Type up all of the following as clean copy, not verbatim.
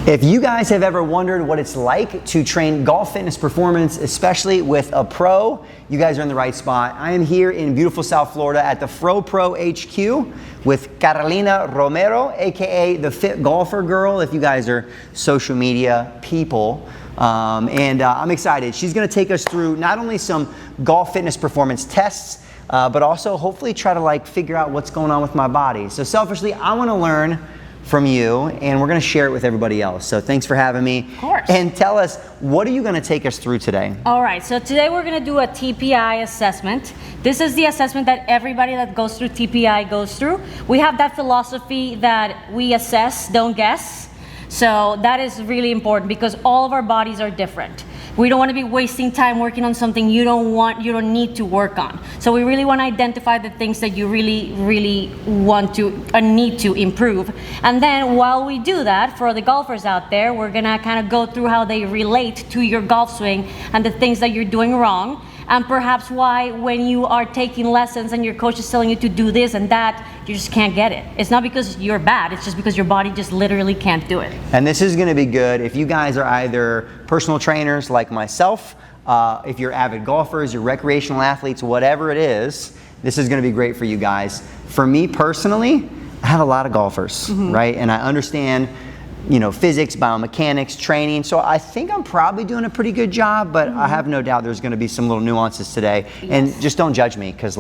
If you guys have ever wondered what it's like to train golf fitness performance, especially with a pro, you guys are in the right spot. I am here in beautiful South Florida at the Pro HQ with Carolina Romero, aka the Fit Golfer Girl, if you guys are social media people. I'm excited. She's gonna take us through not only some golf fitness performance tests, but also hopefully try to figure out what's going on with my body. So selfishly, I wanna learn from you, and we're gonna share it with everybody else. So thanks for having me. Of course. And tell us, what are you gonna take us through today? All right, so today we're gonna do a TPI assessment. This is the assessment that everybody that goes through TPI goes through. We have that philosophy that we assess, don't guess. So that is really important because all of our bodies are different. We don't want to be wasting time working on something you don't need to work on. So we really want to identify the things that you really want to need to improve. And then while we do that, for the golfers out there, we're gonna kind of go through how they relate to your golf swing and the things that you're doing wrong, and perhaps why when you are taking lessons and your coach is telling you to do this and that, you just can't get it. It's not because you're bad, it's just because your body just literally can't do it. And this is gonna be good if you guys are either personal trainers like myself, if you're avid golfers, you're recreational athletes, whatever it is, this is gonna be great for you guys. For me personally, I have a lot of golfers, right? And I understand physics, biomechanics, training. So I think I'm probably doing a pretty good job, but I have no doubt there's gonna be some little nuances today. Yes. And just don't judge me, because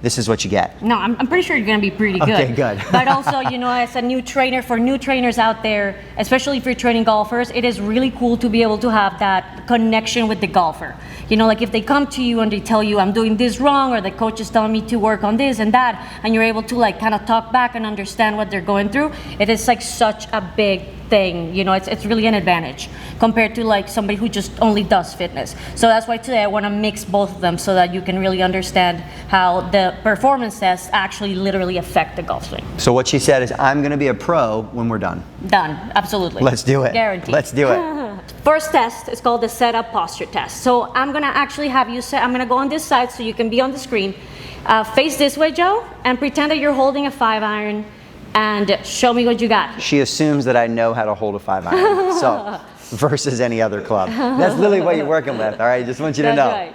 this is what you get. No, I'm pretty sure you're gonna be pretty good. Okay, good. But also, as a new trainer, for new trainers out there, especially if you're training golfers, it is really cool to be able to have that connection with the golfer. If they come to you and they tell you, I'm doing this wrong, or the coach is telling me to work on this and that, and you're able to kind of talk back and understand what they're going through, it is such a big thing. It's really an advantage compared to somebody who just only does fitness. So that's why today I want to mix both of them so that you can really understand how the performance tests actually literally affect the golf swing. So what she said is, I'm gonna be a pro when we're done. Done, absolutely. Let's do it. Guaranteed. Let's do it. First test is called the setup posture test. So I'm gonna actually have you I'm gonna go on this side so you can be on the screen. Face this way, Joe, and pretend that you're holding a 5-iron and show me what you got. She assumes that I know how to hold a 5-iron. So, versus any other club. That's literally what you're working with, all right? Just want you to know. Right.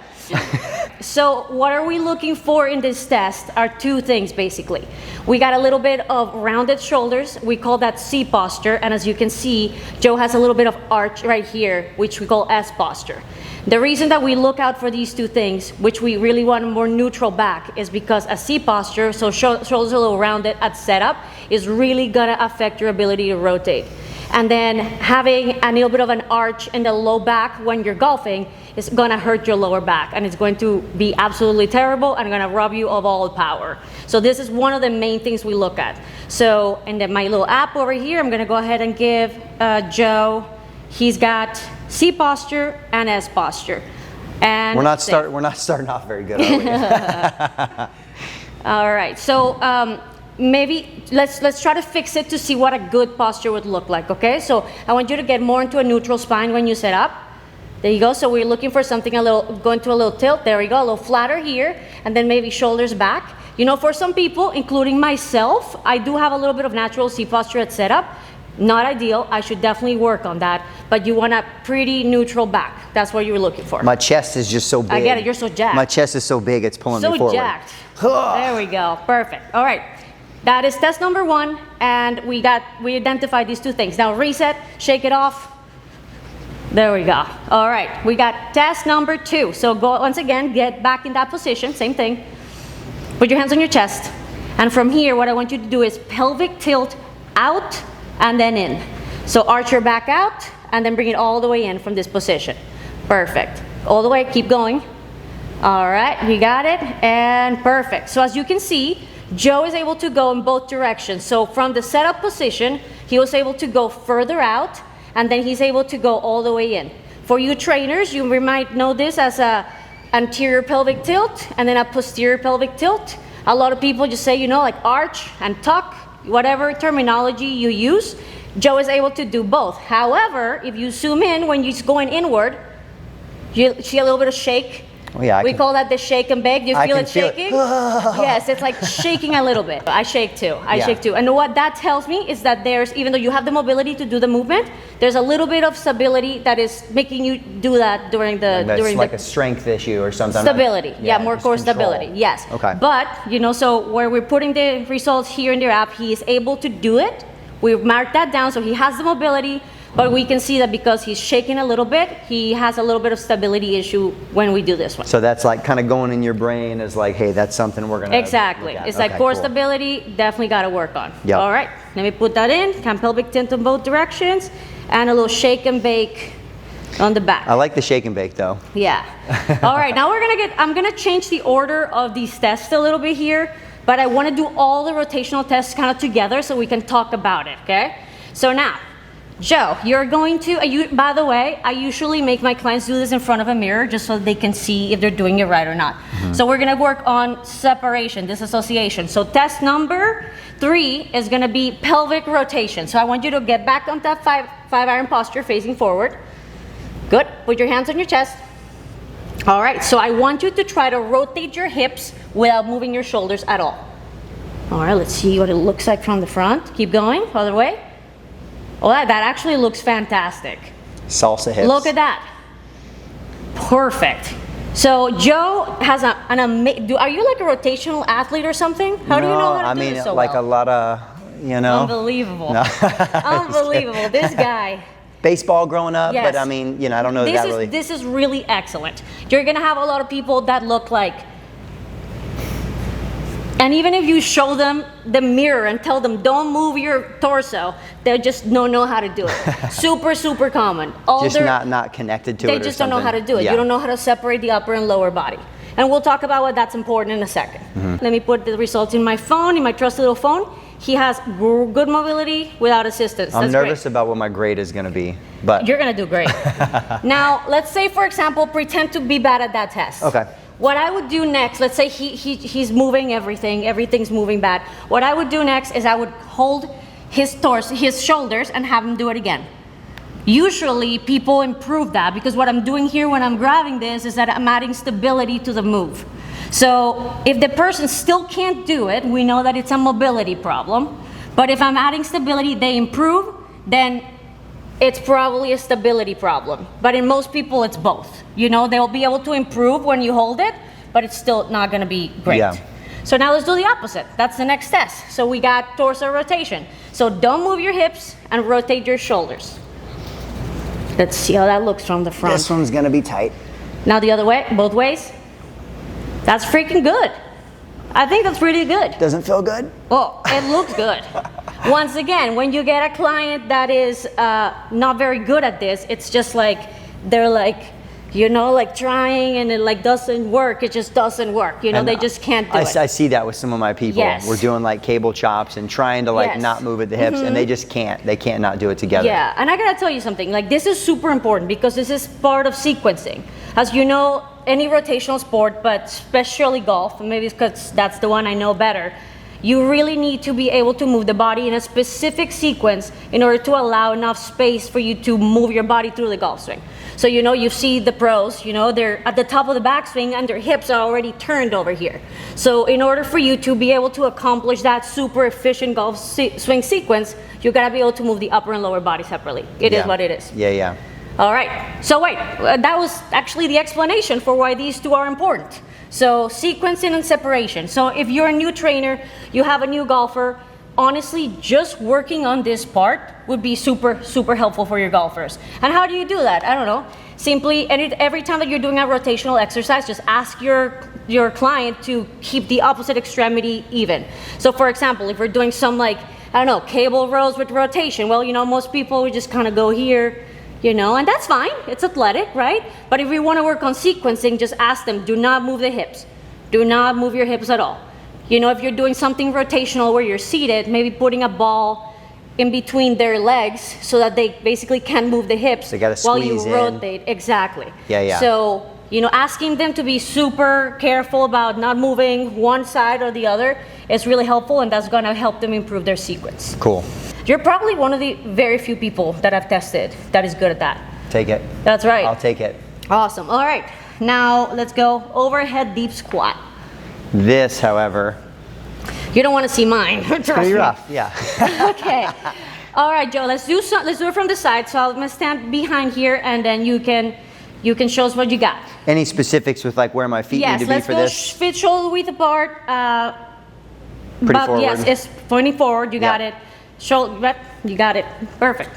So what are we looking for in this test are two things, basically. We got a little bit of rounded shoulders. We call that C posture. And as you can see, Joe has a little bit of arch right here, which we call S posture. The reason that we look out for these two things, which we really want a more neutral back, is because a C posture, so shoulders a little rounded at setup, is really gonna affect your ability to rotate. And then having a little bit of an arch in the low back when you're golfing is gonna hurt your lower back, and it's going to be absolutely terrible and gonna rob you of all the power. So this is one of the main things we look at. So in my little app over here, I'm gonna go ahead and give Joe, he's got C posture and S posture. And we're not starting off very good, are we? All right, so maybe let's try to fix it to see what a good posture would look like, okay? So I want you to get more into a neutral spine when you set up. There you go. So we're looking for something going to a little tilt. There we go, a little flatter here, and then maybe shoulders back. For some people, including myself, I do have a little bit of natural C posture at setup. Not ideal. I should definitely work on that. But you want a pretty neutral back. That's what you're looking for. My chest is just so big. I get it. You're so jacked. My chest is so big, it's pulling me forward. So jacked. There we go. Perfect. All right. That is test number 1, and we identified these two things. Now reset, shake it off. There we go. All right, we got test number 2. So go once again, get back in that position, same thing. Put your hands on your chest, and from here, what I want you to do is pelvic tilt out and then in. So arch your back out, and then bring it all the way in from this position. Perfect. All the way, keep going. All right, we got it, and perfect. So as you can see, Joe is able to go in both directions. So from the setup position, he was able to go further out, and then he's able to go all the way in. For you trainers, you might know this as a anterior pelvic tilt and then a posterior pelvic tilt. A lot of people just say, arch and tuck, whatever terminology you use. Joe is able to do both. However, if you zoom in when you're going inward, you see a little bit of shake. Oh, yeah, we call that the shake and bake. Do you feel it shaking? Yes, it's like shaking a little bit. I shake too. I shake too. And what that tells me is that there's, even though you have the mobility to do the movement, there's a little bit of stability that is making you do that during the like a strength issue or something. Stability. Yeah, more core stability. Yes. Okay. But so where we're putting the results here in their app, he is able to do it. We've marked that down, so he has the mobility. But we can see that because he's shaking a little bit, he has a little bit of stability issue when we do this one. So that's like kind of going in your brain as like, hey, that's something we're gonna Exactly. It's like core stability, definitely got to work on. Yep. All right, let me put that in. Can pelvic tilt in both directions, and a little shake and bake on the back. I like the shake and bake though. Yeah. All right, now I'm gonna change the order of these tests a little bit here, but I want to do all the rotational tests kind of together so we can talk about it. Okay. So now, Joe, you're going to, by the way, I usually make my clients do this in front of a mirror just so they can see if they're doing it right or not. So we're gonna work on separation, disassociation. So test number 3 is gonna be pelvic rotation. So I want you to get back on that five iron posture facing forward. Good, put your hands on your chest. All right, so I want you to try to rotate your hips without moving your shoulders at all. All right, let's see what it looks like from the front. Keep going, other way. Oh, that actually looks fantastic. Salsa hips. Look at that. Perfect. So Joe has an amazing, are you like a rotational athlete or something? How do you know how to do this so like well? a lot of, Unbelievable. No. Unbelievable. This guy. Baseball growing up, Yes. but I mean, I don't know that really. This is really excellent. You're gonna have a lot of people that look like, and even if you show them the mirror and tell them don't move your torso, they just don't know how to do it. Super common. Just not connected to it. They just don't know how to do it. Yeah. You don't know how to separate the upper and lower body. And we'll talk about why that's important in a second. Let me put the results in my phone, in my trusty little phone. He has good mobility without assistance. I'm That's nervous great. about what my grade is going to be, but You're gonna do great. Now, let's say, for example, pretend to be bad at that test. Okay. What I would do next, let's say he's moving everything's moving bad. What I would do next is I would hold his torso, his shoulders, and have him do it again. Usually people improve that because what I'm doing here when I'm grabbing this is that I'm adding stability to the move. So if the person still can't do it, we know that it's a mobility problem. But if I'm adding stability, they improve, then it's probably a stability problem. But in most people, it's both. They'll be able to improve when you hold it, but it's still not gonna be great. Yeah. So now let's do the opposite. That's the next test. So we got torso rotation. So don't move your hips and rotate your shoulders. Let's see how that looks from the front. this one's going to be tight. Now the other way, both ways. That's freaking good. I think that's really good. Doesn't feel good? Oh, it looks good. Once again, when you get a client that is not very good at this, it's just like they're like, trying and it doesn't work. It just doesn't work. They just can't do it. I see that with some of my people. Yes. We're doing like cable chops and trying to Yes. not move at the hips, and they just can't. They can't not do it together. Yeah, and I gotta tell you something. This is super important because this is part of sequencing. As you know, any rotational sport, but especially golf, maybe because that's the one I know better, you really need to be able to move the body in a specific sequence in order to allow enough space for you to move your body through the golf swing. So you see the pros, they're at the top of the backswing and their hips are already turned over here. So in order for you to be able to accomplish that super efficient golf swing sequence, you gotta be able to move the upper and lower body separately. It is what it is. Yeah. All right, so wait, that was actually the explanation for why these two are important. So sequencing and separation. So if you're a new trainer, you have a new golfer, honestly, just working on this part would be super helpful for your golfers. And how do you do that? I don't know. Simply, every time that you're doing a rotational exercise, just ask your client to keep the opposite extremity even. So for example, if we're doing some cable rows with rotation, well, most people would just kind of go here, and that's fine. It's athletic, right? But if we want to work on sequencing, just ask them, do not move the hips. Do not move your hips at all. If you're doing something rotational where you're seated, maybe putting a ball in between their legs so that they basically can't move the hips They gotta while you squeeze in. rotate. Exactly. Yeah. So, asking them to be super careful about not moving one side or the other is really helpful, and that's gonna help them improve their sequence. Cool. You're probably one of the very few people that I've tested that is good at that. Take it. That's right. I'll take it. Awesome. All right. Now let's go overhead deep squat. This, however, You don't want to see mine. it's pretty rough. Yeah. Okay. All right, Joe. Let's do it from the side. So I'm gonna stand behind here, and then you can show us what you got. Any specifics with like where my feet need to be for this? Yes, let's go feet shoulder width apart. Pretty forward. Yes, it's pointing forward. You got it. Shoulder. You got it. Perfect.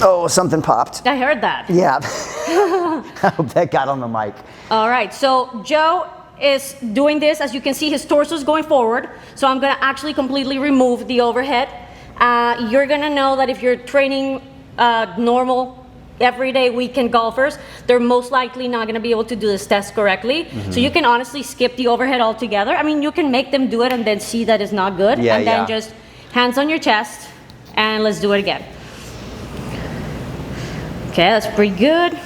Oh, something popped. I heard that. Yeah. I hope that got on the mic. All right. So Joe is doing this. As you can see, his torso is going forward. So I'm gonna actually completely remove the overhead. You're gonna know that if you're training normal, everyday weekend golfers, they're most likely not gonna be able to do this test correctly. So you can honestly skip the overhead altogether. I mean, you can make them do it and then see that it's not good. Yeah, and then just hands on your chest and let's do it again. Okay, that's pretty good.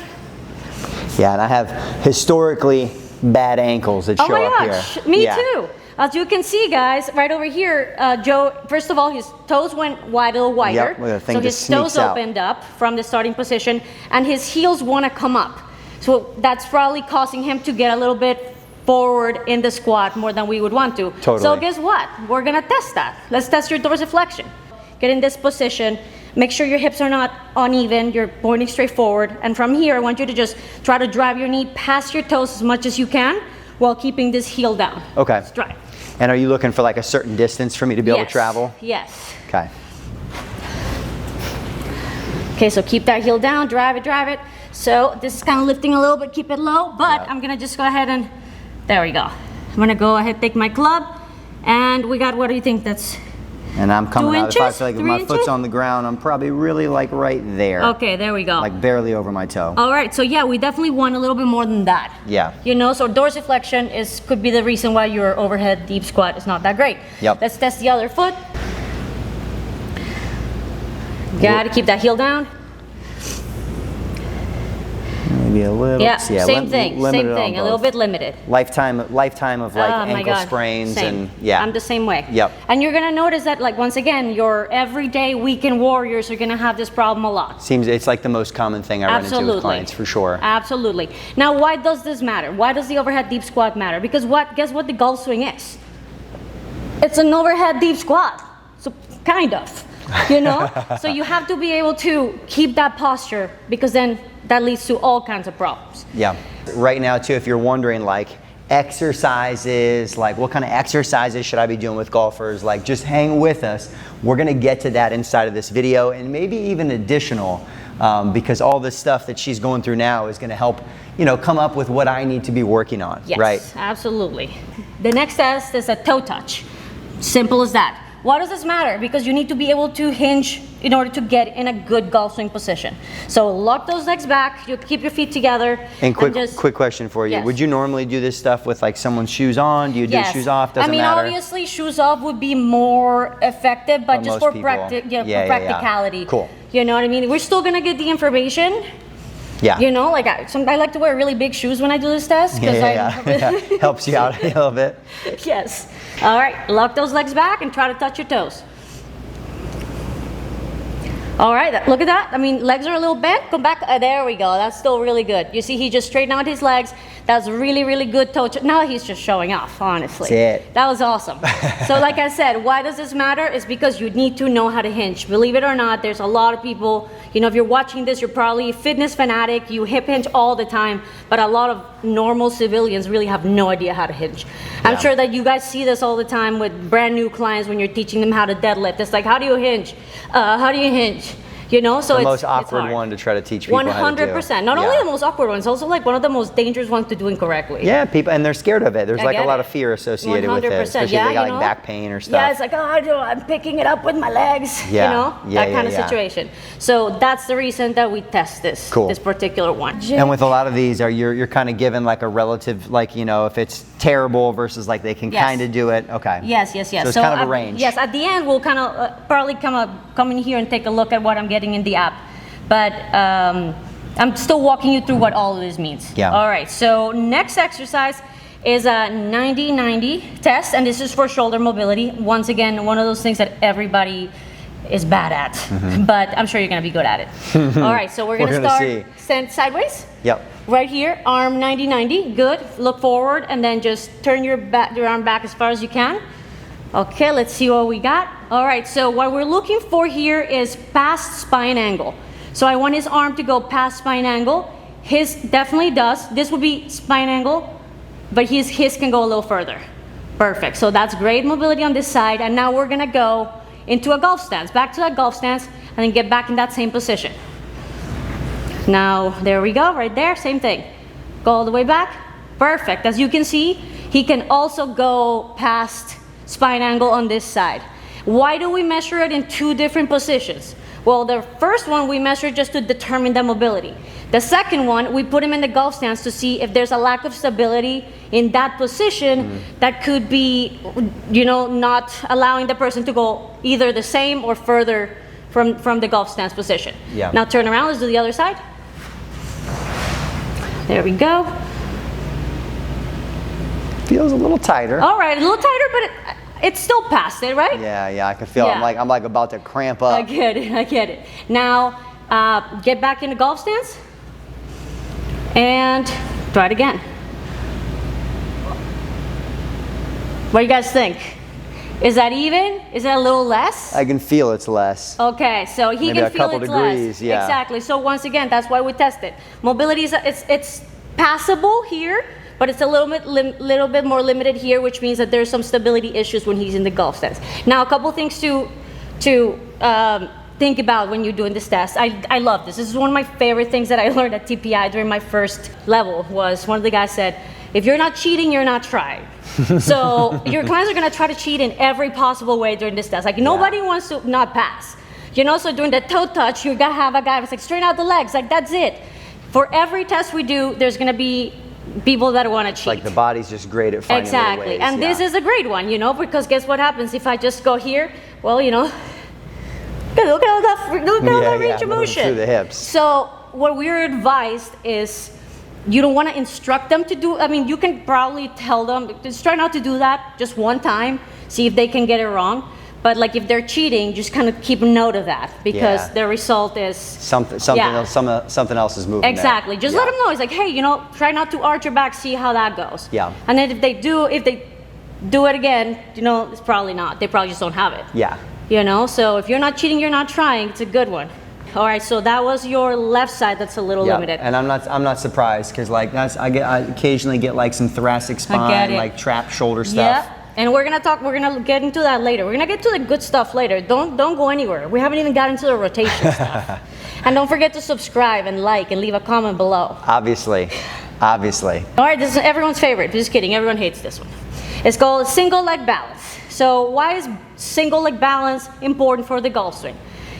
Yeah, and I have historically bad ankles that show up here. Oh my gosh, me too. As you can see, guys, right over here, Joe, first of all, his toes went wide, a little wider. Yep, so his toes opened up from the starting position, and his heels want to come up. So that's probably causing him to get a little bit forward in the squat more than we would want to. Totally. So guess what? We're going to test that. Let's test your dorsiflexion. Get in this position. Make sure your hips are not uneven. You're pointing straight forward. And from here, I want you to just try to drive your knee past your toes as much as you can while keeping this heel down. Okay. Let's try. And are you looking for like a certain distance for me to be able to travel? Yes. Okay. Okay, so keep that heel down, drive it. So this is kind of lifting a little bit, keep it low, but I'm gonna just go ahead and, there we go. I'm gonna go ahead, take my club, and we got, what do you think that's? And I'm coming out, if I feel like if 3 my inches? foot's on the ground, I'm probably really like right there. Okay, there we go. Like barely over my toe. All right, so yeah, we definitely want a little bit more than that. Yeah. You know, so dorsiflexion could be the reason why your overhead deep squat is not that great. Yep. Let's test the other foot. Gotta keep that heel down. Maybe a little. Yeah, same thing, a little bit limited. Lifetime of like ankle sprains same. and yeah. I'm the same way. Yep. And you're gonna notice that, like, once again, your everyday weekend warriors are gonna have this problem a lot. Seems it's like the most common thing I run into with clients for sure. Absolutely. Now, why does this matter? Why does the overhead deep squat matter? Because guess what the golf swing is? It's an overhead deep squat. So kind of, you know? So you have to be able to keep that posture, because then that leads to all kinds of problems. Yeah. Right now too, if you're wondering like exercises, like what kind of exercises should I be doing with golfers, like just hang with us. We're gonna get to that inside of this video, and maybe even additional, because all this stuff that she's going through now is gonna help, you know, come up with what I need to be working on, Yes, right? Absolutely. The next test is a toe touch. Simple as that. Why does this matter? Because you need to be able to hinge in order to get in a good golf swing position. So lock those legs back, you keep your feet together. And quick question for you. Yes. Would you normally do this stuff with like someone's shoes on? Do you do shoes off? Doesn't matter? Obviously shoes off would be more effective, but just for practicality. Cool. You know what I mean? We're still gonna get the information. Yeah. You know, like I like to wear really big shoes when I do this test. Helps you out a little bit. Yes. All right, lock those legs back and try to touch your toes. All right, look at that. I mean, legs are a little bent. Come back. There we go. That's still really good. You see, he just straightened out his legs. That's really, really good toe. Now he's just showing off, honestly. That's it. That was awesome. So like I said, why does this matter? It's because you need to know how to hinge. Believe it or not, there's a lot of people, you know, if you're watching this, you're probably a fitness fanatic. You hip hinge all the time, but a lot of normal civilians really have no idea how to hinge. I'm sure that you guys see this all the time with brand new clients when you're teaching them how to deadlift. It's like, how do you hinge? How do you hinge? You know, so the it's most awkward hard. one to try to teach people 100%. How to do. 100%. Not only the most awkward one, it's also like one of the most dangerous ones to do incorrectly. Yeah, people, and they're scared of it. There's like a lot of fear associated with it, especially if they got like back pain or stuff. Yeah, it's like, oh, I'm picking it up with my legs. Yeah. You know, that kind of situation. So that's the reason that we test this particular one. And with a lot of these, you're kind of given like a relative, like, you know, if it's terrible versus like they can kind of do it. Okay. Yes. So it's kind of a range. Yes, at the end we'll kind of probably come in here and take a look at what I'm getting in the app. But I'm still walking you through what all of this means. Yeah. All right, so next exercise is a 90-90 test, and this is for shoulder mobility. Once again, one of those things that everybody is bad at, but I'm sure you're gonna be good at it. All right, so we're gonna start stand sideways. Yep. Right here, arm 90-90, good. Look forward and then just turn your arm back as far as you can. Okay, let's see what we got. All right, so what we're looking for here is past spine angle. So I want his arm to go past spine angle. His definitely does. This would be spine angle, but his can go a little further. Perfect, so that's great mobility on this side, and now we're gonna go into a golf stance, back to that golf stance, and then get back in that same position. Now, there we go, right there, same thing. Go all the way back, perfect. As you can see, he can also go past spine angle on this side. Why do we measure it in two different positions? Well, the first one we measure just to determine the mobility. The second one, we put him in the golf stance to see if there's a lack of stability in that position that could be, you know, not allowing the person to go either the same or further from the golf stance position. Yeah. Now turn around, let's do the other side. There we go. Feels a little tighter. All right, a little tighter, but it's still past it, right? Yeah, I can feel it. I'm like about to cramp up. I get it. Now, get back in the golf stance and try it again. What do you guys think? Is that even? Is that a little less? I can feel it's less. Okay, so he Maybe can a feel couple it's degrees, less. yeah. Exactly. So once again, that's why we test it. Mobility is it's passable here, but it's a little bit more limited here, which means that there's some stability issues when he's in the golf stance. Now, a couple things to think about when you're doing this test. I love this. This is one of my favorite things that I learned at TPI during my first level. Was one of the guys said, if you're not cheating, you're not trying. So your clients are gonna try to cheat in every possible way during this test. Like nobody wants to not pass. You know, so during the toe touch, you're gonna have a guy that's like, straighten out the legs, like that's it. For every test we do, there's gonna be people that want to cheat. Like the body's just great at finding little ways. And this is a great one, you know, because guess what happens if I just go here? Well, you know, look at all that range of motion. Through the hips. So what we're advised is you don't want to instruct them to do, I mean, you can probably tell them, just try not to do that just one time, see if they can get it wrong. But like if they're cheating, just kind of keep note of that because the result is something else is moving. Exactly. There. Just let them know. It's like, hey, you know, try not to arch your back, see how that goes. Yeah. And then if they do it again, you know, it's probably not. They probably just don't have it. Yeah. You know, so if you're not cheating, you're not trying. It's a good one. All right, so that was your left side. That's a little limited. And I'm not surprised because like I occasionally get like some thoracic spine, like trap shoulder stuff. Yeah. And we're gonna get into that later. We're gonna get to the good stuff later. Don't go anywhere. We haven't even gotten to the rotation stuff. And don't forget to subscribe and like and leave a comment below. Obviously. All right, this is everyone's favorite. Just kidding, everyone hates this one. It's called single leg balance. So why is single leg balance important for the golf swing?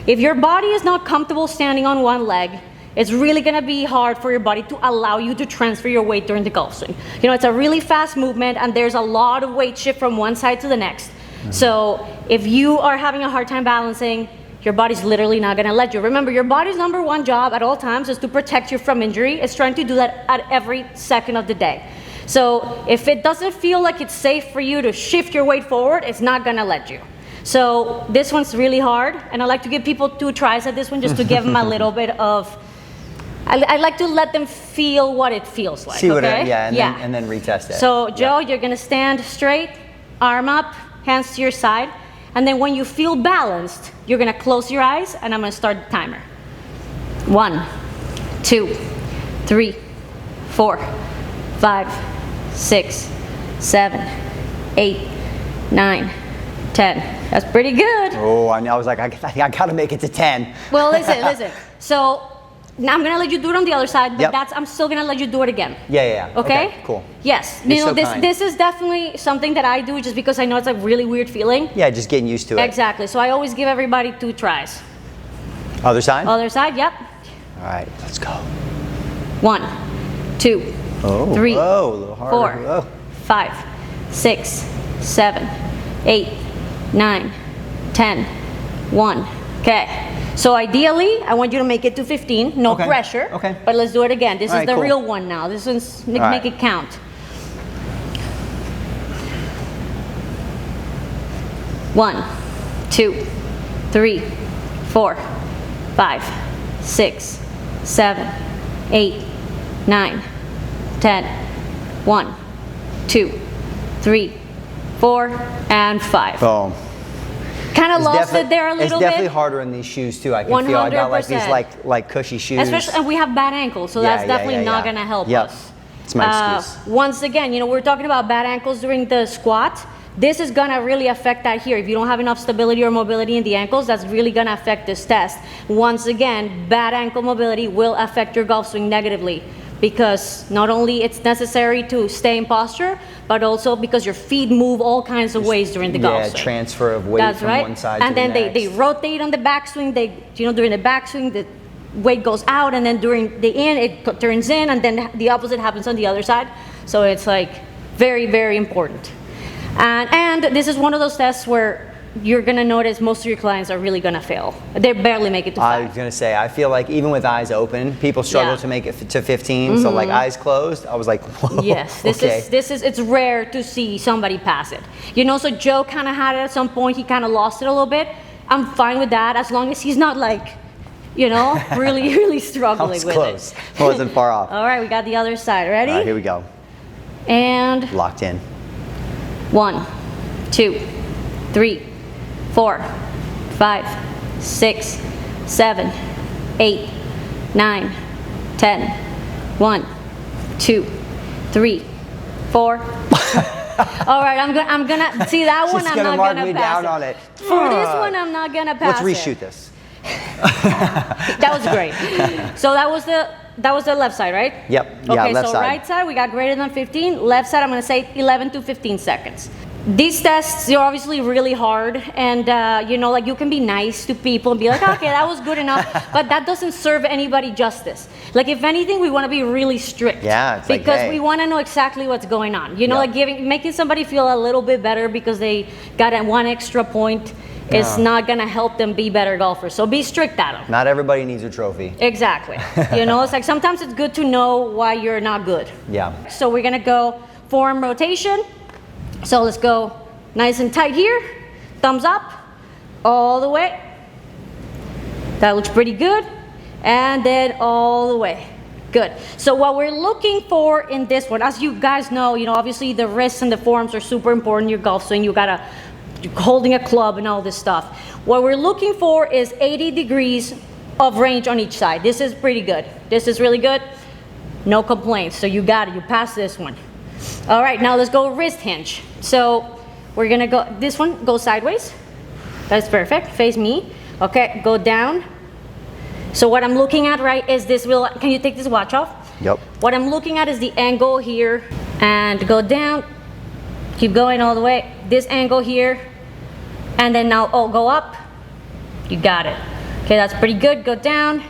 If your body is not comfortable standing on one leg, it's really gonna be hard for your body to allow you to transfer your weight during the golf swing. You know, it's a really fast movement and there's a lot of weight shift from one side to the next. So if you are having a hard time balancing, your body's literally not gonna let you. Remember, your body's number one job at all times is to protect you from injury. It's trying to do that at every second of the day. So if it doesn't feel like it's safe for you to shift your weight forward, it's not gonna let you. So this one's really hard, and I like to give people 2 tries at this one just to give them a little bit of, I like to let them feel what it feels like. See what okay? and then retest it. So Joe, you're gonna stand straight, arm up, hands to your side, and then when you feel balanced, you're gonna close your eyes, and I'm gonna start the timer. 1, 2, 3, 4, 5, 6, 7, 8, 9, 10. That's pretty good. Oh, I was like, I gotta make it to 10. Well, listen. So now I'm gonna let you do it on the other side, but Yep. I'm still gonna let you do it again. Yeah. Okay? Cool. Yes. You're You know, so kind. this is definitely something that I do just because I know it's a really weird feeling. Yeah, just getting used to it. Exactly. So I always give everybody 2 tries. Other side? Other side, yep. All right, let's go. 1, 2, 3, whoa, a little harder. 4, Whoa. 5, 6, 7, 8, 9, 10, 1. Okay. So ideally, I want you to make it to 15. No pressure. Okay. But let's do it again. This is the cool. real one now. This one's make it count. 1, 2, 3, 4, 5, 6, 7, 8, 9, 10. 1, 2, 3, 4, and 5. Boom. Kind of lost it there a little bit. It's definitely harder in these shoes too. I can feel I got like these like cushy shoes. Especially, and we have bad ankles, so that's definitely not gonna help us. It's my excuse. Once again, you know, we're talking about bad ankles during the squat. This is gonna really affect that here. If you don't have enough stability or mobility in the ankles, that's really gonna affect this test. Once again, bad ankle mobility will affect your golf swing negatively, because not only it's necessary to stay in posture, but also because your feet move all kinds of ways during the golf swing. Yeah, transfer of weight from one side and to the next. And then they rotate on the backswing. During the backswing, the weight goes out, and then during the in, it turns in, and then the opposite happens on the other side. So it's like very, very important. And this is one of those tests where you're gonna notice most of your clients are really gonna fail. They barely make it to 5. I was gonna say, I feel like even with eyes open, people struggle to make it to 15. So like eyes closed, I was like, whoa. Yes, it's rare to see somebody pass it. You know, so Joe kind of had it at some point. He kind of lost it a little bit. I'm fine with that as long as he's not like, you know, really struggling with close. it. I wasn't far off. All right, we got the other side. Ready? All right, here we go. And locked in. 1, 2, 3, 4, 5, 6, 7, 8, 9, 10. 1, 2, 3, 4. All right, I'm gonna see that one. I'm not gonna pass on it. For this one, I'm not gonna pass. Let's reshoot this. That was great. So that was the left side, right? Yep. Yeah, okay, left so side. right side we got greater than 15. Left side I'm gonna say 11 to 15 seconds. These tests, they're obviously really hard, and you know, like you can be nice to people and be like, okay, that was good enough, but that doesn't serve anybody justice. Like if anything, we want to be really strict. Yeah, it's because like, hey. we want to know exactly what's going on. You know, like making somebody feel a little bit better because they got one extra point is not gonna help them be better golfers. So be strict at them. Not everybody needs a trophy. Exactly. You know, it's like sometimes it's good to know why you're not good. Yeah. So we're gonna go forearm rotation. So let's go nice and tight here. Thumbs up, all the way. That looks pretty good. And then all the way. Good. So what we're looking for in this one, as you guys know, obviously the wrists and the forearms are super important in your golf swing. You gotta holding a club and all this stuff. What we're looking for is 80 degrees of range on each side. This is pretty good. This is really good. No complaints. So you got it. You passed this one. All right, now let's go wrist hinge. So we're gonna go, this one goes sideways. That's perfect, face me. Okay, go down. So what I'm looking at, right, is this can you take this watch off? Yep. What I'm looking at is the angle here, and go down, keep going all the way. This angle here, and then now, go up. You got it. Okay, that's pretty good, go down.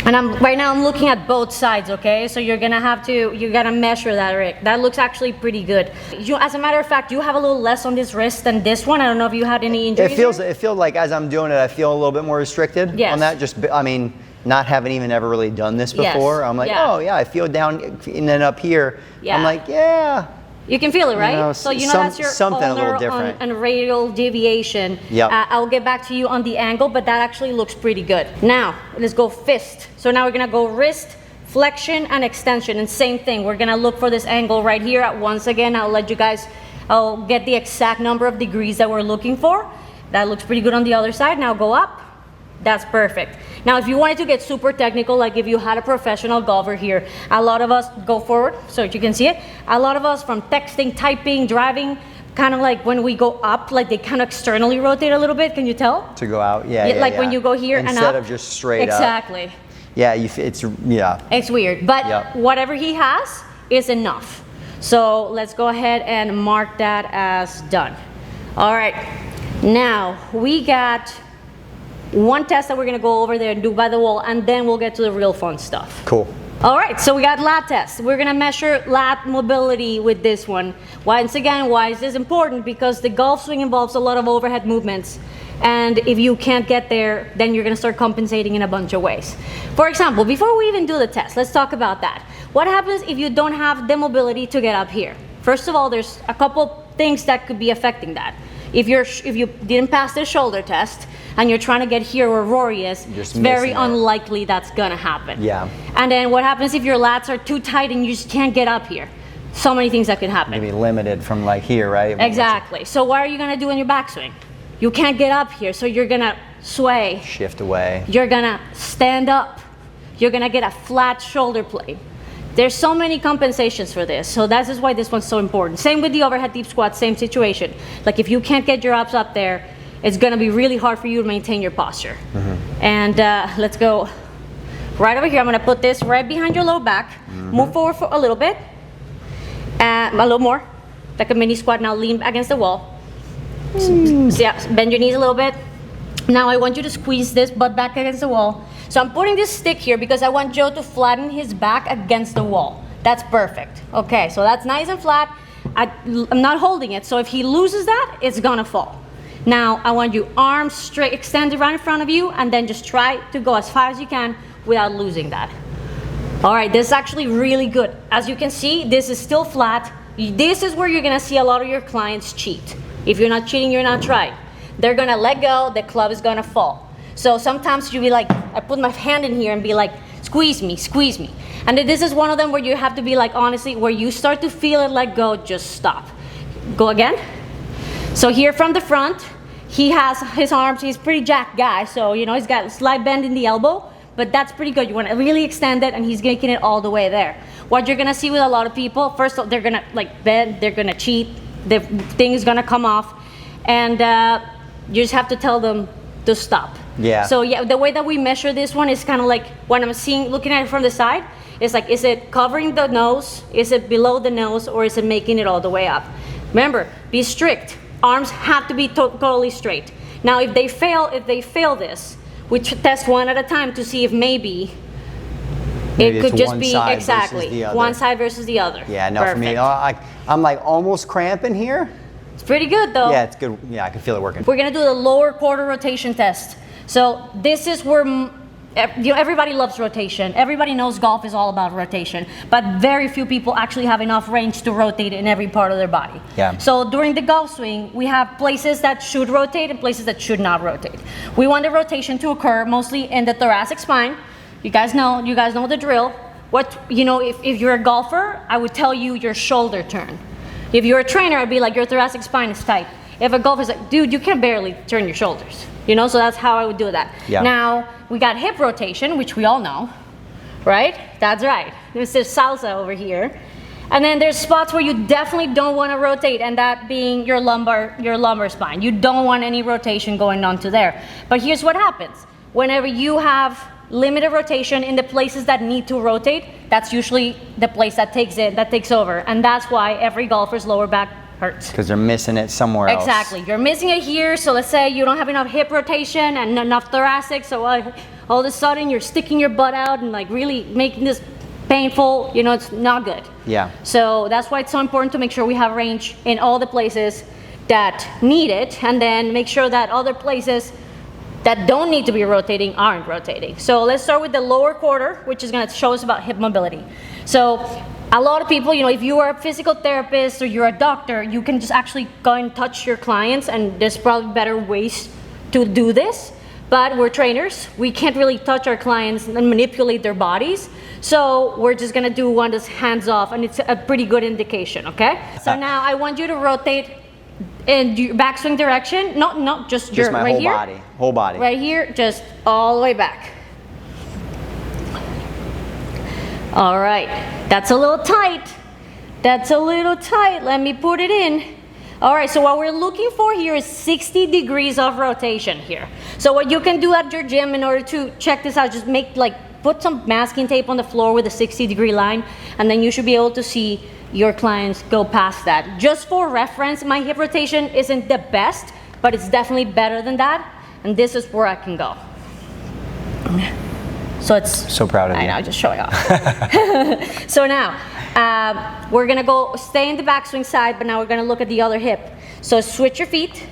And right now I'm looking at both sides, okay? So you gotta measure that, Rick. That looks actually pretty good. As a matter of fact, you have a little less on this wrist than this one. I don't know if you had any injuries. It feels like as I'm doing it, I feel a little bit more restricted on that. Not having even ever really done this before. I'm like, oh yeah, I feel down and then up here. Yeah. I'm like, yeah. You can feel it, right? So that's your something a little different. And radial deviation. Yep. I'll get back to you on the angle, but that actually looks pretty good. Now, let's go fist. So now we're gonna go wrist, flexion, and extension. And same thing, we're gonna look for this angle right here. Once again, I'll get the exact number of degrees that we're looking for. That looks pretty good on the other side. Now go up. That's perfect. Now, if you wanted to get super technical, like if you had a professional golfer here, a lot of us, go forward so you can see it. A lot of us from texting, typing, driving, kind of like when we go up, like they kind of externally rotate a little bit. Can you tell? To go out, yeah. Like when you go here and up. Instead of just straight exactly. up. Exactly. Yeah, It's weird, but whatever he has is enough. So let's go ahead and mark that as done. All right, now we got one test that we're gonna go over there and do by the wall, and then we'll get to the real fun stuff. Cool. All right, so we got lat test. We're gonna measure lat mobility with this one. Once again, why is this important? Because the golf swing involves a lot of overhead movements, and if you can't get there, then you're gonna start compensating in a bunch of ways. For example, before we even do the test, let's talk about that. What happens if you don't have the mobility to get up here? First of all, there's a couple things that could be affecting that. If you didn't pass the shoulder test, and you're trying to get here where Rory is, it's very unlikely that's gonna happen. Yeah. And then what happens if your lats are too tight and you just can't get up here? So many things that could happen. Maybe limited from like here, right? Exactly. So what are you gonna do in your backswing? You can't get up here, so you're gonna sway. Shift away. You're gonna stand up. You're gonna get a flat shoulder blade. There's so many compensations for this, so that is why this one's so important. Same with the overhead deep squat, same situation. Like if you can't get your abs up there, it's gonna be really hard for you to maintain your posture. And let's go right over here. I'm gonna put this right behind your low back. Move forward for a little bit. A little more, like a mini squat. Now lean against the wall. So yeah, bend your knees a little bit. Now I want you to squeeze this butt back against the wall. So I'm putting this stick here because I want Joe to flatten his back against the wall. That's perfect. Okay, so that's nice and flat. I'm not holding it, so if he loses that, it's gonna fall. Now I want you arms straight, extended right in front of you, and then just try to go as far as you can without losing that. All right, this is actually really good. As you can see, this is still flat. This is where you're gonna see a lot of your clients cheat. If you're not cheating, you're not trying. They're gonna let go, the club is gonna fall. So sometimes you'll be like, I put my hand in here and be like, squeeze me, squeeze me. And this is one of them where you have to be like, honestly, where you start to feel it let go, just stop. Go again. So here from the front, he has his arms, he's a pretty jacked guy, so you know, he's got a slight bend in the elbow, but that's pretty good. You wanna really extend it, and he's making it all the way there. What you're gonna see with a lot of people, first of all, they're gonna like bend, they're gonna cheat, the thing is gonna come off, and you just have to tell them to stop. Yeah. So yeah, the way that we measure this one is kind of like when I'm looking at it from the side, it's like, is it covering the nose? Is it below the nose? Or is it making it all the way up? Remember, be strict. Arms have to be totally straight. Now, if they fail this, we test one at a time to see if maybe it could just be exactly one side versus the other. Yeah, no, for me, I'm like almost cramping here. It's pretty good though. Yeah, it's good. Yeah, I can feel it working. We're gonna do the lower quarter rotation test. So this is where, you know, everybody loves rotation. Everybody knows golf is all about rotation, but very few people actually have enough range to rotate in every part of their body. Yeah. So during the golf swing, we have places that should rotate and places that should not rotate. We want the rotation to occur mostly in the thoracic spine. You guys know the drill. You know, if you're a golfer, I would tell you your shoulder turn. If you're a trainer, I'd be like, your thoracic spine is tight. If a golfer's like, dude, you can barely turn your shoulders. You know, so that's how I would do that. Yeah. Now, we got hip rotation, which we all know, right? That's right. There's this salsa over here. And then there's spots where you definitely don't want to rotate, and that being your lumbar spine. You don't want any rotation going on to there. But here's what happens. Whenever you have limited rotation in the places that need to rotate, that's usually the place that takes over. And that's why every golfer's lower back hurts. Because they're missing it somewhere else. Exactly. You're missing it here, so let's say you don't have enough hip rotation and enough thoracic, so all of a sudden you're sticking your butt out and like really making this painful. You know, it's not good. Yeah. So that's why it's so important to make sure we have range in all the places that need it, and then make sure that other places that don't need to be rotating aren't rotating. So let's start with the lower quarter, which is gonna show us about hip mobility. So a lot of people, you know, if you are a physical therapist or you're a doctor, you can just actually go and touch your clients, and there's probably better ways to do this. But we're trainers, we can't really touch our clients and manipulate their bodies. So we're just gonna do one that's hands off, and it's a pretty good indication, okay? So now I want you to rotate in your backswing direction. No, just your my right whole here. body, whole body. Right here, just all the way back. All right, that's a little tight. That's a little tight. Let me put it in. All right, so what we're looking for here is 60 degrees of rotation here. So what you can do at your gym in order to check this out, just put some masking tape on the floor with a 60-degree line, and then you should be able to see your clients go past that. Just for reference, my hip rotation isn't the best, but it's definitely better than that, and this is where I can go. So it's so proud of you. I know, just showing off. So now we're gonna stay in the backswing side, but now we're gonna look at the other hip. So switch your feet,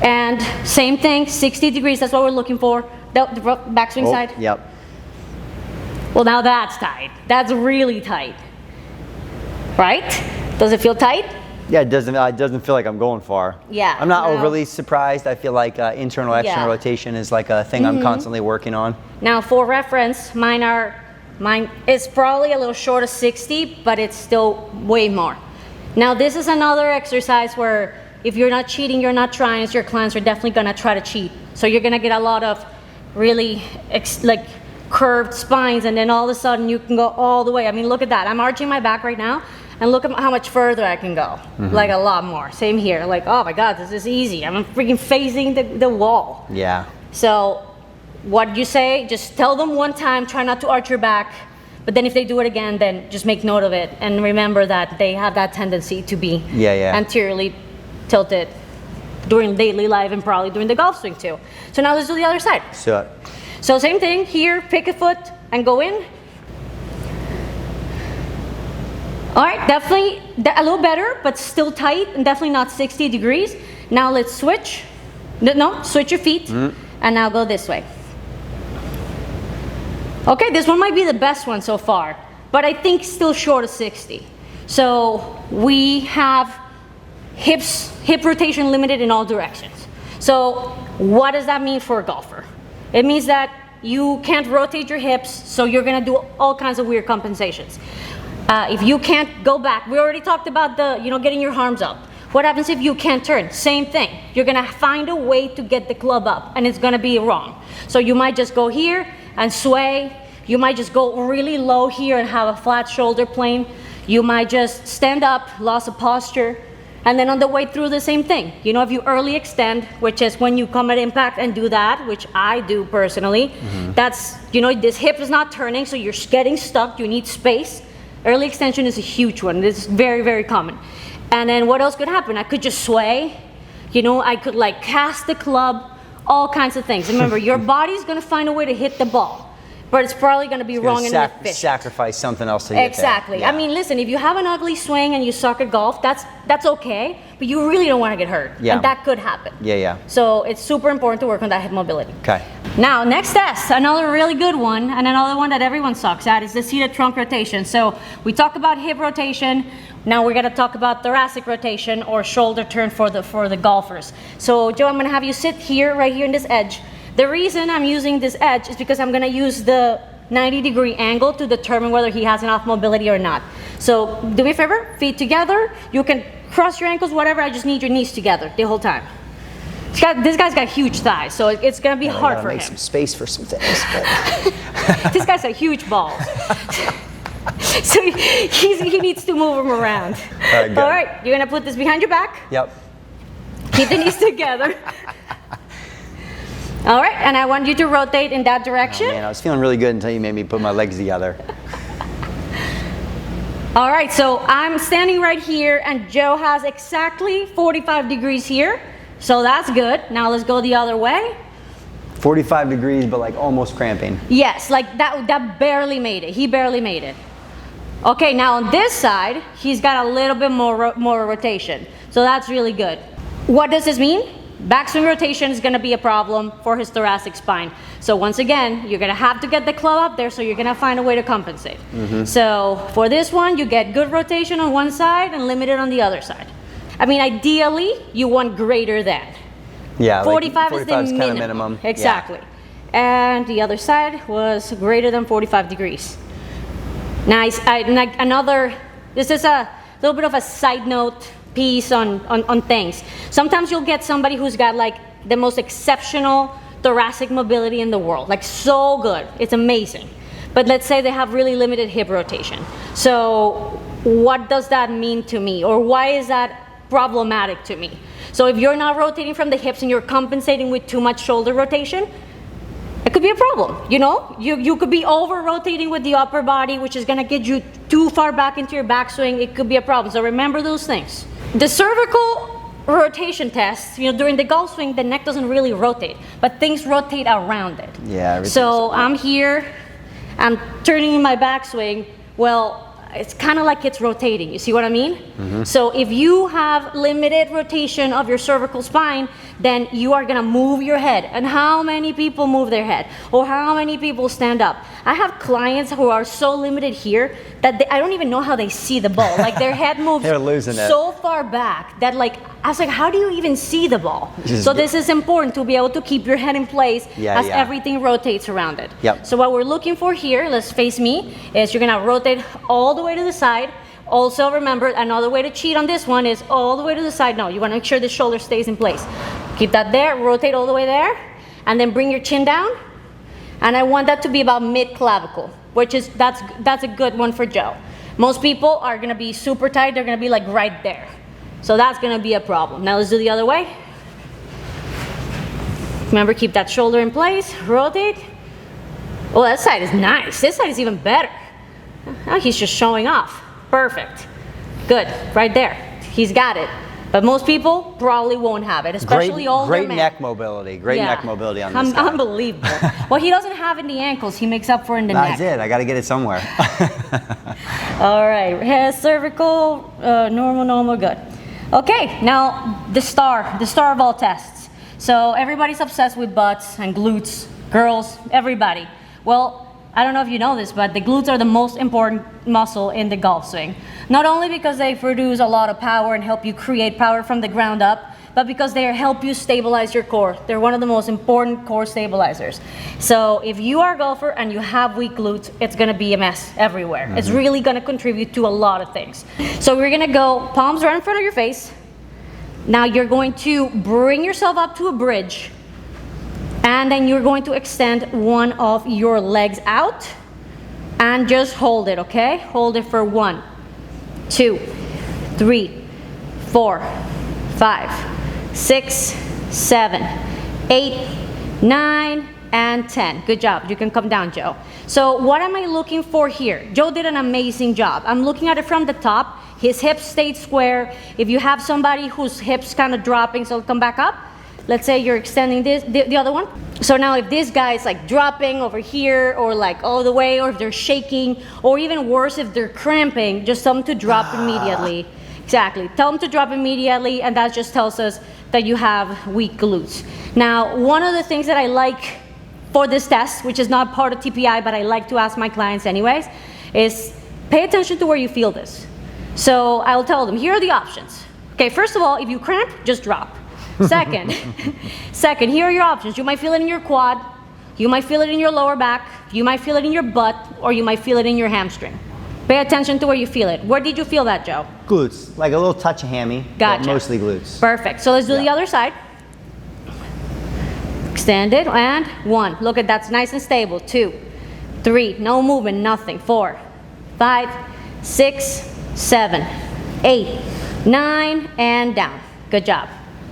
and same thing, 60 degrees. That's what we're looking for. The backswing side. Yep. Well, now that's tight. That's really tight. Right? Does it feel tight? Yeah, it doesn't feel like I'm going far. Yeah. I'm not no. overly surprised. I feel like internal, external rotation is like a thing I'm constantly working on. Now, for reference, mine is probably a little short of 60, but it's still way more. Now, this is another exercise where if you're not cheating, you're not trying, your clients are definitely gonna try to cheat. So you're gonna get a lot of really like curved spines, and then all of a sudden you can go all the way. I mean, look at that. I'm arching my back right now, and look at how much further I can go. Like a lot more. Same here. Like, oh my God, this is easy. I'm freaking facing the wall. Yeah. So what you say, just tell them one time, try not to arch your back. But then if they do it again, then just make note of it and remember that they have that tendency to be anteriorly tilted during daily life and probably during the golf swing too. So now let's do the other side. So same thing here, pick a foot and go in. All right, definitely a little better, but still tight and definitely not 60 degrees. Now let's switch. No, switch your feet and now go this way. Okay, this one might be the best one so far, but I think still short of 60. So we have hip rotation limited in all directions. So what does that mean for a golfer? It means that you can't rotate your hips, so you're gonna do all kinds of weird compensations. If you can't go back, we already talked about getting your arms up. What happens if you can't turn? Same thing. You're gonna find a way to get the club up, and it's gonna be wrong. So you might just go here and sway. You might just go really low here and have a flat shoulder plane. You might just stand up, loss of posture. And then on the way through, the same thing. If you early extend, which is when you come at impact and do that, which I do personally, that's, this hip is not turning, so you're getting stuck, you need space. Early extension is a huge one. This is very, very common. And then what else could happen? I could just sway. I could like cast the club, all kinds of things. Remember, your body's gonna find a way to hit the ball, but it's probably going to be wrong and inefficient. Sacrifice something else to get exactly. there. Yeah. I mean, listen, if you have an ugly swing and you suck at golf, that's okay, but you really don't want to get hurt. Yeah. And that could happen. Yeah. So it's super important to work on that hip mobility. Okay. Now, next test, another really good one, and another one that everyone sucks at is the seated trunk rotation. So we talk about hip rotation. Now we're going to talk about thoracic rotation or shoulder turn for the golfers. So Joe, I'm going to have you sit here, right here in this edge. The reason I'm using this edge is because I'm gonna use the 90-degree angle to determine whether he has enough mobility or not. So do me a favor, feet together. You can cross your ankles, whatever, I just need your knees together the whole time. This guy's got huge thighs, so it's gonna be hard for him. Make some space for some things. This guy's got huge balls. So he needs to move them around. All right, you're gonna put this behind your back. Yep. Keep the knees together. All right, and I want you to rotate in that direction. Oh man, I was feeling really good until you made me put my legs together. All right, so I'm standing right here, and Joe has exactly 45 degrees here, so that's good. Now let's go the other way. 45 degrees, but like almost cramping. Yes, like that barely made it. He barely made it. Okay, now on this side, he's got a little bit more rotation, so that's really good. What does this mean? Backswing rotation is going to be a problem for his thoracic spine. So once again, you're going to have to get the club up there, so you're going to find a way to compensate. So for this one, you get good rotation on one side and limited on the other side. I mean, ideally, you want greater than. Yeah, 45 is the kind of minimum. Exactly. Yeah. And the other side was greater than 45 degrees. Nice. This is a little bit of a side note piece on things. Sometimes you'll get somebody who's got like the most exceptional thoracic mobility in the world, like so good, it's amazing. But let's say they have really limited hip rotation. So what does that mean to me, or why is that problematic to me? So if you're not rotating from the hips and you're compensating with too much shoulder rotation, it could be a problem. You could be over rotating with the upper body, which is going to get you too far back into your backswing. It could be a problem. So remember those things. The cervical rotation test, during the golf swing, the neck doesn't really rotate, but things rotate around it. Yeah. So I'm here, I'm turning in my backswing. Well, it's kind of like it's rotating. You see what I mean? So if you have limited rotation of your cervical spine, then you are gonna move your head. And how many people move their head? Or how many people stand up? I have clients who are so limited here that I don't even know how they see the ball. Like their head moves They're losing so far back that like, I was like, how do you even see the ball? So this is important to be able to keep your head in place as everything rotates around it. Yep. So what we're looking for here, let's face me, is you're gonna rotate all the way to the side. Also remember, another way to cheat on this one is all the way to the side. No, you wanna make sure the shoulder stays in place. Keep that there, rotate all the way there, and then bring your chin down. And I want that to be about mid-clavicle, which is, that's a good one for Joe. Most people are gonna be super tight, they're gonna be like right there. So that's gonna be a problem. Now let's do the other way. Remember, keep that shoulder in place, rotate. Oh, that side is nice. This side is even better. Now he's just showing off. Perfect. Good, right there. He's got it. But most people probably won't have it, especially older men. Great neck mobility. Great neck mobility on this guy. Unbelievable. What he doesn't have in the ankles, he makes up for in the neck. That's it. I got to get it somewhere. All right. Head, cervical, normal, good. Okay. Now the star of all tests. So everybody's obsessed with butts and glutes, girls, everybody. Well, I don't know if you know this, but the glutes are the most important muscle in the golf swing. Not only because they produce a lot of power and help you create power from the ground up, but because they help you stabilize your core. They're one of the most important core stabilizers. So if you are a golfer and you have weak glutes, it's gonna be a mess everywhere. It's really gonna contribute to a lot of things. So we're gonna go palms right in front of your face. Now you're going to bring yourself up to a bridge. And then you're going to extend one of your legs out and just hold it, okay? Hold it for 1, 2, 3, 4, 5, 6, 7, 8, 9, and 10. Good job. You can come down, Joe. So what am I looking for here? Joe did an amazing job. I'm looking at it from the top. His hips stayed square. If you have somebody whose hips kind of dropping, so come back up. Let's say you're extending this, the other one. So now if this guy is like dropping over here or like all the way, or if they're shaking, or even worse, if they're cramping, just tell them to drop immediately. Exactly, tell them to drop immediately, and that just tells us that you have weak glutes. Now, one of the things that I like for this test, which is not part of TPI, but I like to ask my clients anyways, is pay attention to where you feel this. So I'll tell them, here are the options. Okay, first of all, if you cramp, just drop. Second, here are your options. You might feel it in your quad, you might feel it in your lower back, you might feel it in your butt, or you might feel it in your hamstring. Pay attention to where you feel it. Where did you feel that, Joe? Glutes, like a little touch of hammy, gotcha. But mostly glutes. Perfect. So let's do the other side. Extend it, and 1. Look at that's nice and stable. 2, 3, no movement, nothing. 4, 5, 6, 7, 8, 9, and down. Good job.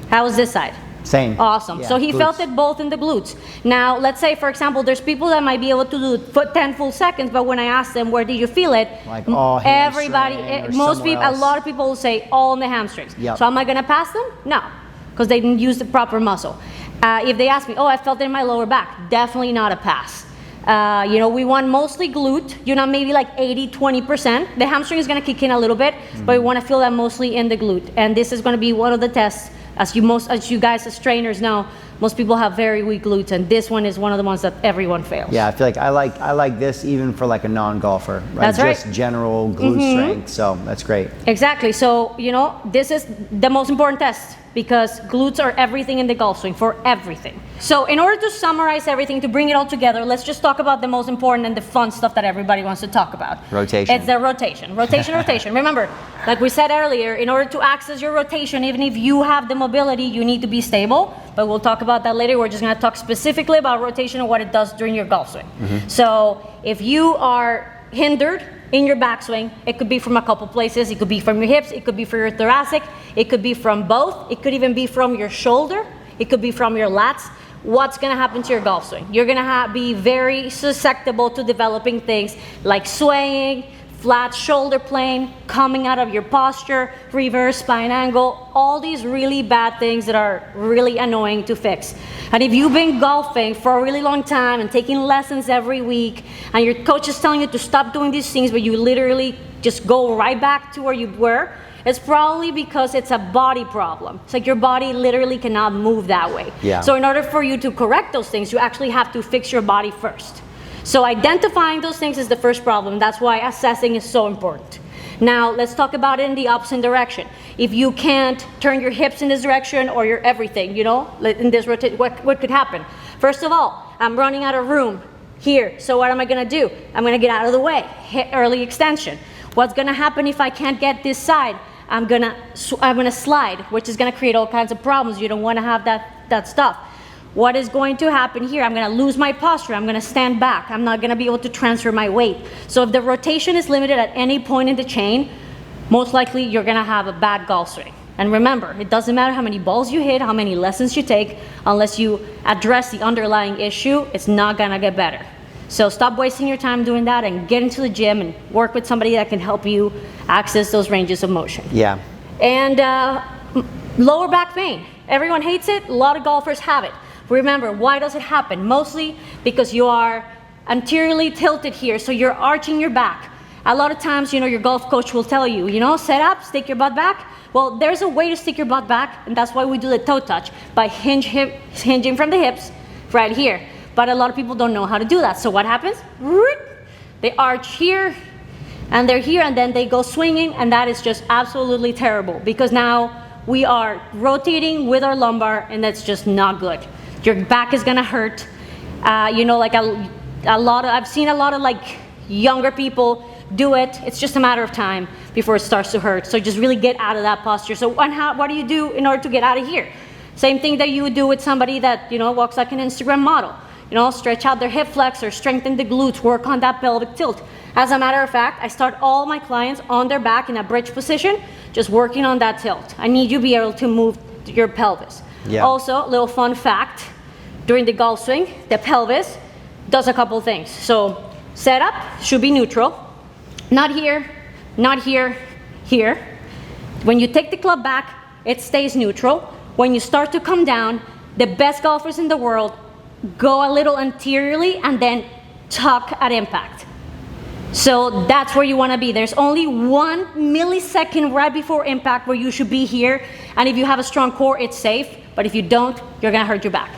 How was this side? Same. Awesome. Yeah, so he glutes. felt it both in the glutes. Now, let's say, for example, there's people that might be able to do 10 full seconds, but when I ask them, where did you feel it? Like all everybody, most people, else. a lot of people will say all in the hamstrings. Yep. So am I going to pass them? No, because they didn't use the proper muscle. If they ask me, oh, I felt it in my lower back, definitely not a pass. You know, we want mostly glute, you know, maybe like 80-20%. The hamstring is going to kick in a little bit, but we want to feel that mostly in the glute. And this is going to be one of the tests. As you guys as trainers know, most people have very weak glutes, and this one is one of the ones that everyone fails. Yeah, I feel like I like this even for like a non-golfer, right? That's right. Just general glute strength, so that's great. Exactly. So, you know, this is the most important test because glutes are everything in the golf swing, for everything. So in order to summarize everything, to bring it all together, let's just talk about the most important and the fun stuff that everybody wants to talk about. Rotation. It's the rotation. Rotation. Remember, like we said earlier, in order to access your rotation, even if you have the mobility, you need to be stable. But we'll talk about that later. We're just going to talk specifically about rotation and what it does during your golf swing. So if you are hindered in your backswing, it could be from a couple places. It could be from your hips, it could be from your thoracic, it could be from both, it could even be from your shoulder, it could be from your lats. What's going to happen to your golf swing? You're going to be very susceptible to developing things like swaying, flat shoulder plane, coming out of your posture, reverse spine angle, all these really bad things that are really annoying to fix. And if you've been golfing for a really long time and taking lessons every week, and your coach is telling you to stop doing these things, but you literally just go right back to where you were, it's probably because it's a body problem. It's like your body literally cannot move that way. Yeah. So in order for you to correct those things, you actually have to fix your body first. So identifying those things is the first problem. That's why assessing is so important. Now let's talk about it in the opposite direction. If you can't turn your hips in this direction or your everything, you know, in this rotation, what could happen? First of all, I'm running out of room here. So what am I gonna do? I'm gonna get out of the way, hit early extension. What's gonna happen if I can't get this side? I'm gonna slide, which is gonna create all kinds of problems. You don't wanna have that stuff. What is going to happen here? I'm gonna lose my posture. I'm gonna stand back. I'm not gonna be able to transfer my weight. So if the rotation is limited at any point in the chain, most likely you're gonna have a bad golf swing. And remember, it doesn't matter how many balls you hit, how many lessons you take, unless you address the underlying issue, it's not gonna get better. So stop wasting your time doing that and get into the gym and work with somebody that can help you access those ranges of motion. Yeah. And lower back pain. Everyone hates it. A lot of golfers have it. Remember, why does it happen? Mostly because you are anteriorly tilted here, so you're arching your back. A lot of times, you know, your golf coach will tell you, you know, set up, stick your butt back. Well, there's a way to stick your butt back, and that's why we do the toe touch, by hinging from the hips right here. But a lot of people don't know how to do that. So what happens? They arch here, and they're here, and then they go swinging, and that is just absolutely terrible, because now we are rotating with our lumbar, and that's just not good. Your back is gonna hurt. You know, like I've seen a lot of like younger people do it. It's just a matter of time before it starts to hurt. So just really get out of that posture. So what do you do in order to get out of here? Same thing that you would do with somebody that, you know, walks like an Instagram model. You know, stretch out their hip flexor, strengthen the glutes, work on that pelvic tilt. As a matter of fact, I start all my clients on their back in a bridge position, just working on that tilt. I need you to be able to move your pelvis. Yeah. Also, a little fun fact, during the golf swing, the pelvis does a couple things. So setup should be neutral. Not here, not here, here. When you take the club back, it stays neutral. When you start to come down, the best golfers in the world go a little anteriorly and then tuck at impact. So that's where you want to be. There's only 1 millisecond right before impact where you should be here. And if you have a strong core, it's safe. But if you don't, you're going to hurt your back.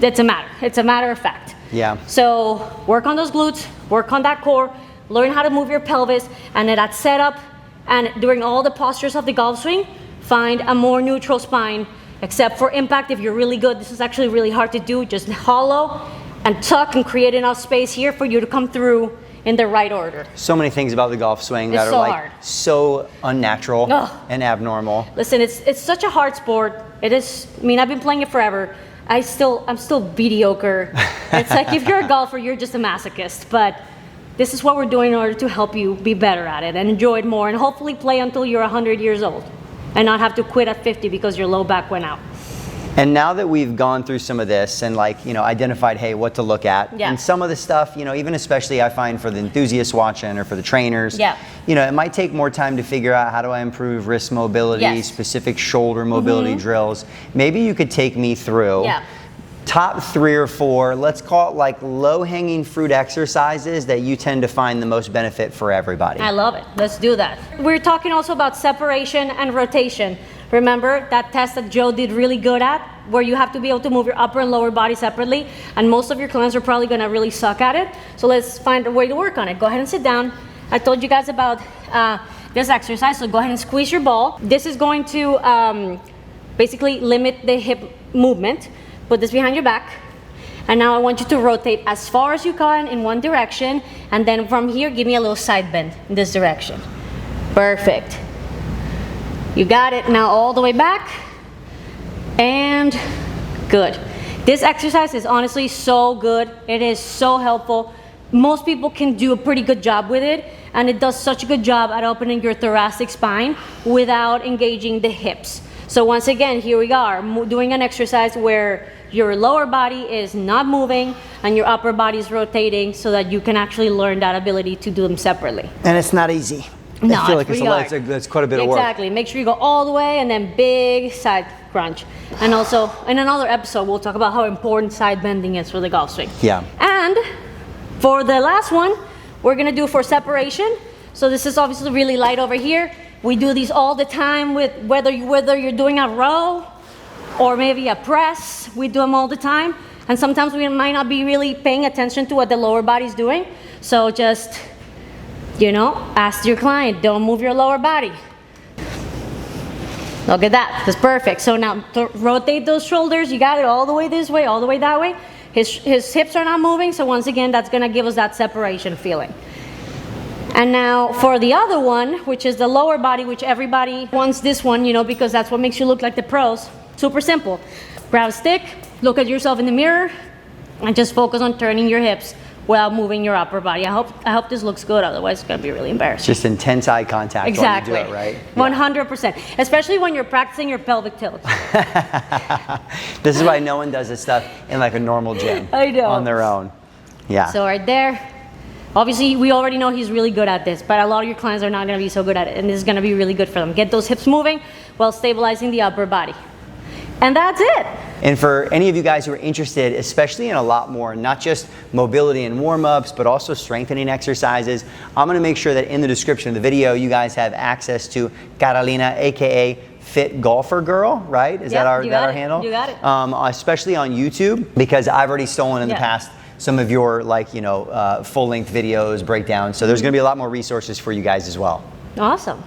It's a matter of fact. Yeah. So work on those glutes, work on that core, learn how to move your pelvis, and at that setup and during all the postures of the golf swing, find a more neutral spine. Except for impact, if you're really good, this is actually really hard to do. Just hollow and tuck and create enough space here for you to come through in the right order. So many things about the golf swing that It's are so like hard. so unnatural and abnormal. Listen, it's such a hard sport. It is. I mean, I've been playing it forever. I'm still mediocre. It's like if you're a golfer, you're just a masochist. But this is what we're doing in order to help you be better at it and enjoy it more, and hopefully play until you're 100 years old and not have to quit at 50 because your low back went out. And now that we've gone through some of this and like, you know, identified, hey, what to look at, Yeah. and some of the stuff, you know, even especially I find for the enthusiasts watching or for the trainers, Yeah. you know, it might take more time to figure out how do I improve wrist mobility, Yes. specific shoulder mobility drills. Maybe you could take me through Yeah. top 3 or 4, let's call it like low-hanging fruit exercises that you tend to find the most benefit for everybody. I love it. Let's do that. We're talking also about separation and rotation. Remember that test that Joe did really good at, where you have to be able to move your upper and lower body separately, and most of your clients are probably gonna really suck at it. So let's find a way to work on it. Go ahead and sit down. I told you guys about this exercise, so go ahead and squeeze your ball. This is going to basically limit the hip movement. Put this behind your back. And now I want you to rotate as far as you can in one direction, and then from here, give me a little side bend in this direction. Perfect. You got it. Now all the way back. And good. This exercise is honestly so good. It is so helpful. Most people can do a pretty good job with it, and it does such a good job at opening your thoracic spine without engaging the hips. So once again, here we are doing an exercise where your lower body is not moving and your upper body is rotating, so that you can actually learn that ability to do them separately. And it's not easy. No, I feel like it's pretty hard. it's quite a bit of work. Exactly. Make sure you go all the way, and then big side crunch. And also, in another episode, we'll talk about how important side bending is for the golf swing. Yeah. And for the last one, we're gonna do for separation. So this is obviously really light over here. We do these all the time with whether you're doing a row or maybe a press. We do them all the time. And sometimes we might not be really paying attention to what the lower body's doing. So just, ask your client, don't move your lower body. Look at that, that's perfect. So now rotate those shoulders. You got it all the way this way, all the way that way. His hips are not moving, so once again, that's gonna give us that separation feeling. And now for the other one, which is the lower body, which everybody wants this one, because that's what makes you look like the pros. Super simple. Grab a stick, look at yourself in the mirror, and just focus on turning your hips without moving your upper body. I hope this looks good, otherwise it's gonna be really embarrassing. Just intense eye contact exactly. while you do it, right? 100%, especially when you're practicing your pelvic tilts. This is why no one does this stuff in like a normal gym. I know. On their own. Yeah. So right there, obviously we already know he's really good at this, but a lot of your clients are not gonna be so good at it, and this is gonna be really good for them. Get those hips moving while stabilizing the upper body. And that's it. And for any of you guys who are interested, especially in a lot more, not just mobility and warm-ups, but also strengthening exercises, I'm gonna make sure that in the description of the video, you guys have access to Carolina, AKA Fit Golfer Girl, right? Is that our handle? You got it. Especially on YouTube, because I've already stolen in the past some of your full-length videos, breakdowns. So there's gonna be a lot more resources for you guys as well. Awesome.